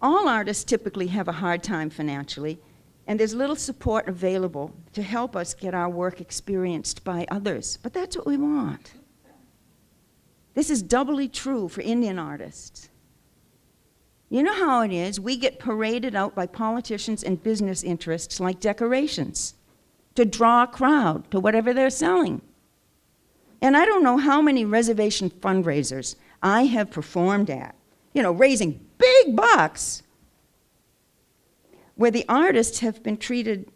All artists typically have a hard time financially, and there's little support available to help us get our work experienced by others. But that's what we want. This is doubly true for Indian artists. You know how it is. We get paraded out by politicians and business interests like decorations to draw a crowd to whatever they're selling. And I don't know how many reservation fundraisers I have performed at, raising big bucks, where the artists have been treated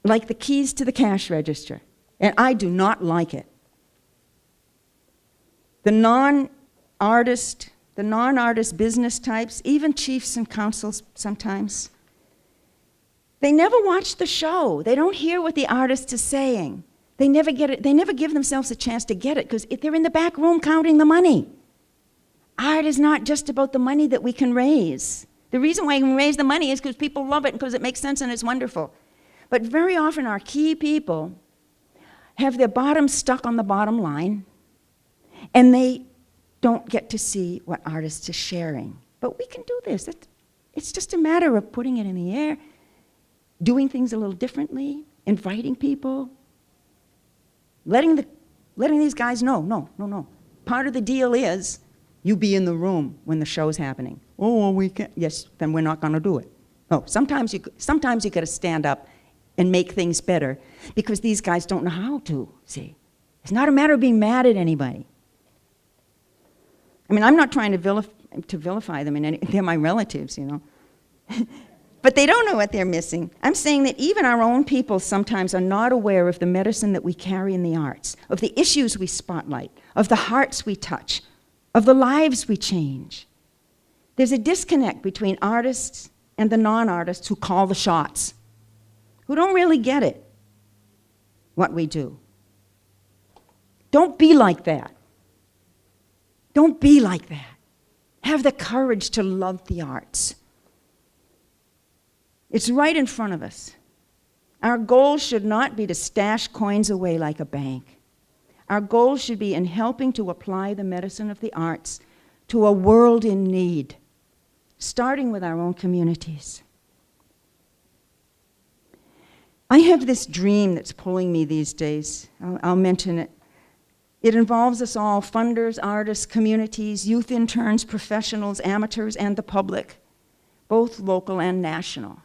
like the keys to the cash register. And I do not like it. The non-artist business types, even chiefs and councils sometimes, they never watch the show. They don't hear what the artist is saying. They never get it. They never give themselves a chance to get it because they're in the back room counting the money. Art is not just about the money that we can raise. The reason why we can raise the money is because people love it and because it makes sense and it's wonderful. But very often our key people have their bottom stuck on the bottom line, and they don't get to see what artists are sharing. But we can do this. It's just a matter of putting it in the air, doing things a little differently, inviting people, letting these guys know, no. Part of the deal is you be in the room when the show's happening. Oh, well, we can't. Yes, then we're not going to do it. Oh, sometimes you got to stand up and make things better because these guys don't know how to, see. It's not a matter of being mad at anybody. I mean, I'm not trying to vilify them, they're my relatives, But they don't know what they're missing. I'm saying that even our own people sometimes are not aware of the medicine that we carry in the arts, of the issues we spotlight, of the hearts we touch, of the lives we change. There's a disconnect between artists and the non-artists who call the shots, who don't really get it, what we do. Don't be like that. Don't be like that. Have the courage to love the arts. It's right in front of us. Our goal should not be to stash coins away like a bank. Our goal should be in helping to apply the medicine of the arts to a world in need, starting with our own communities. I have this dream that's pulling me these days. I'll mention it. It involves us all, funders, artists, communities, youth interns, professionals, amateurs, and the public, both local and national.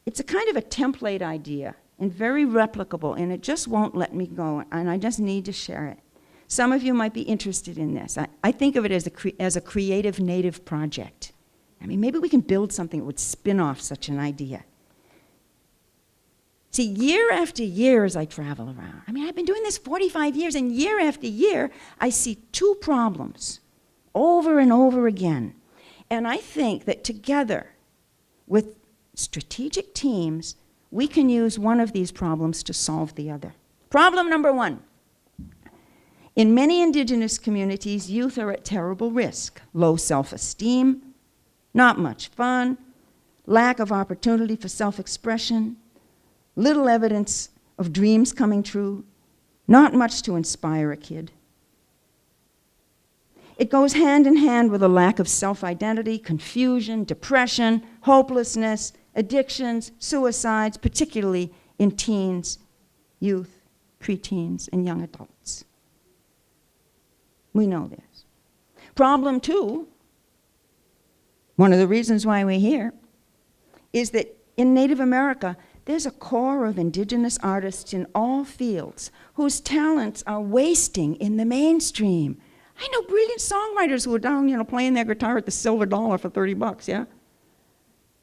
It's a kind of a template idea and very replicable, and it just won't let me go, and I just need to share it. Some of you might be interested in this. I think of it as a creative native project. Maybe we can build something that would spin off such an idea. See, year after year as I travel around, I've been doing this 45 years, and year after year, I see two problems over and over again. And I think that together, with strategic teams, we can use one of these problems to solve the other. Problem number one. In many Indigenous communities, youth are at terrible risk. Low self-esteem, not much fun, lack of opportunity for self-expression, little evidence of dreams coming true, not much to inspire a kid. It goes hand in hand with a lack of self-identity, confusion, depression, hopelessness, addictions, suicides, particularly in teens, youth, preteens, and young adults. We know this. Problem two, one of the reasons why we're here, is that in Native America, there's a core of Indigenous artists in all fields whose talents are wasting in the mainstream. I know brilliant songwriters who are down, playing their guitar at the Silver Dollar for $30, yeah?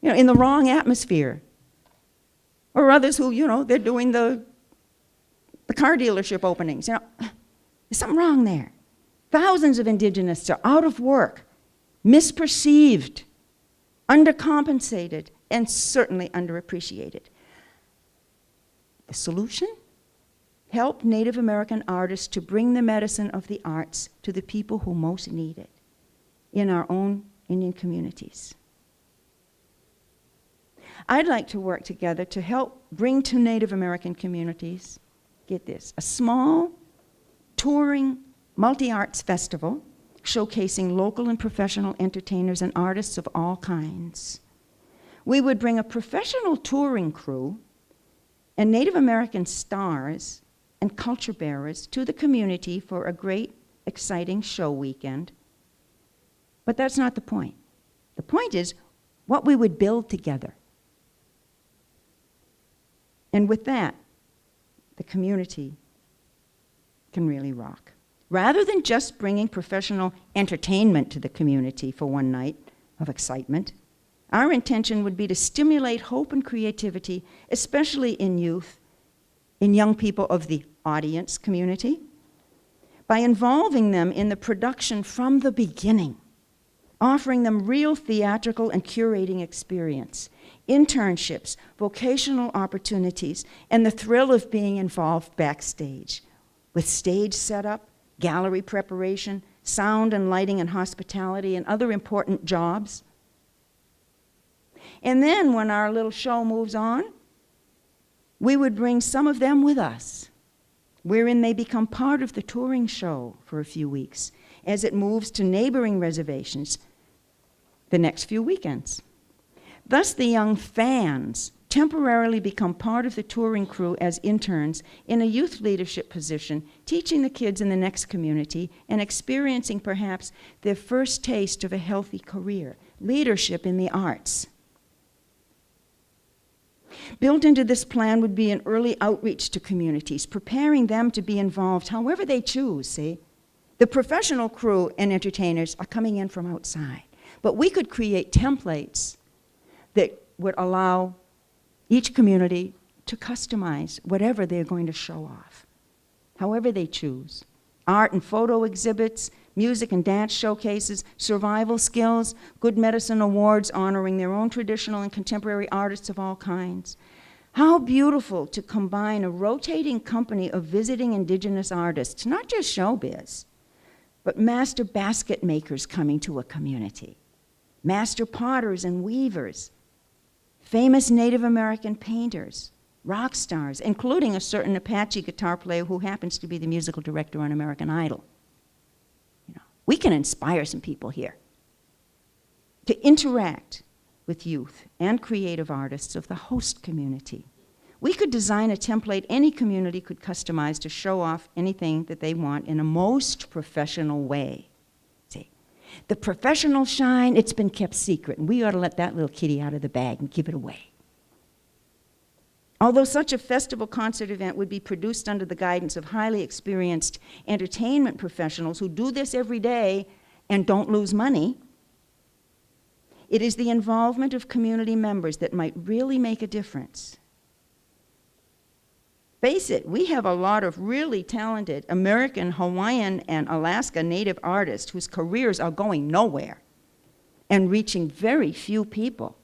In the wrong atmosphere. Or others who, they're doing the car dealership openings. There's something wrong there. Thousands of Indigenous are out of work, misperceived, undercompensated, and certainly underappreciated. The solution? Help Native American artists to bring the medicine of the arts to the people who most need it in our own Indian communities. I'd like to work together to help bring to Native American communities, get this, a small touring multi-arts festival showcasing local and professional entertainers and artists of all kinds. We would bring a professional touring crew and Native American stars and culture bearers to the community for a great, exciting show weekend. But that's not the point. The point is what we would build together. And with that, the community can really rock. Rather than just bringing professional entertainment to the community for one night of excitement, our intention would be to stimulate hope and creativity, especially in youth, in young people of the audience community, by involving them in the production from the beginning, offering them real theatrical and curating experience, internships, vocational opportunities, and the thrill of being involved backstage with stage setup, gallery preparation, sound and lighting and hospitality, and other important jobs. And then when our little show moves on, we would bring some of them with us, wherein they become part of the touring show for a few weeks as it moves to neighboring reservations the next few weekends. Thus, the young fans temporarily become part of the touring crew as interns in a youth leadership position, teaching the kids in the next community and experiencing perhaps their first taste of a healthy career, leadership in the arts. Built into this plan would be an early outreach to communities, preparing them to be involved however they choose, see? The professional crew and entertainers are coming in from outside, but we could create templates that would allow each community to customize whatever they're going to show off, however they choose. Art and photo exhibits, music and dance showcases, survival skills, good medicine awards honoring their own traditional and contemporary artists of all kinds. How beautiful to combine a rotating company of visiting indigenous artists, not just showbiz, but master basket makers coming to a community, master potters and weavers, famous Native American painters, rock stars, including a certain Apache guitar player who happens to be the musical director on American Idol. We can inspire some people here to interact with youth and creative artists of the host community. We could design a template any community could customize to show off anything that they want in a most professional way. See, the professional shine, it's been kept secret, and we ought to let that little kitty out of the bag and give it away. Although such a festival concert event would be produced under the guidance of highly experienced entertainment professionals who do this every day and don't lose money, it is the involvement of community members that might really make a difference. Face it, we have a lot of really talented American, Hawaiian, and Alaska Native artists whose careers are going nowhere and reaching very few people.